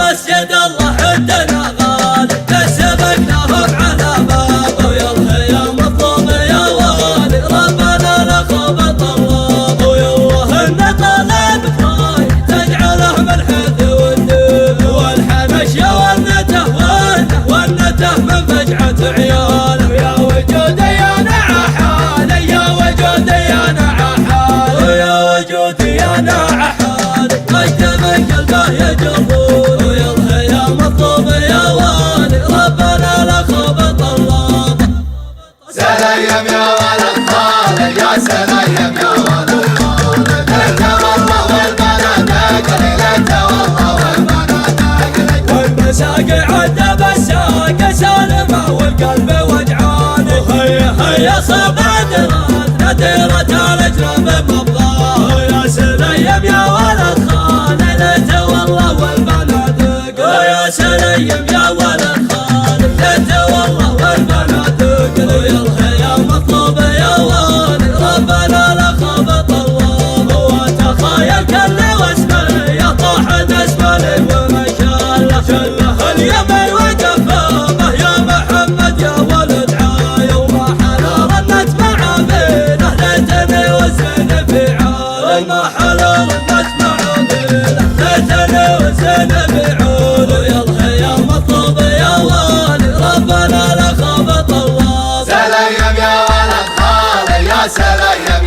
مسجد الله عندنا غالي سبقناهم على بابه ويلا يا مطلوب يا والي ربنا لا خوف طلاب ويلا ان طلبك راي تجعله من حد والدين والحنش يا ونته ونته من فجعة عياله يا وجودي يا نعحالي يا وجودي يا نعحالي يا وجودي يا نعحالي قدم قلبه يجرون سلايم يا ولد خالد يا سلايم يا ولد خالد انت والله والبنات قليل انت والله والبنات قليل والمساقي عد بالساق سالمه والقلب وجعان هيا هيا صب عدرات نذيرة الاجرام مبغاه يا سلايم يا ولد خالد انت والله والبنات يا سلايم يا ولد خالد انت والله والبنات يا مطلوب يا والي ربنا لا خوف طلاب وتخايل كل واسمه يا طاحن اسمه وما شله اليمن وجفافه يا محمد يا ولد عايه وما حلا رنت مع بينه ليتني وزن في عاله وما حلا رنت مع بينه ليتني وزن في عاله يلا يا مطلوب يا والي ربنا لا خوف طلاب سلايم يا ولد خالد يا سلايم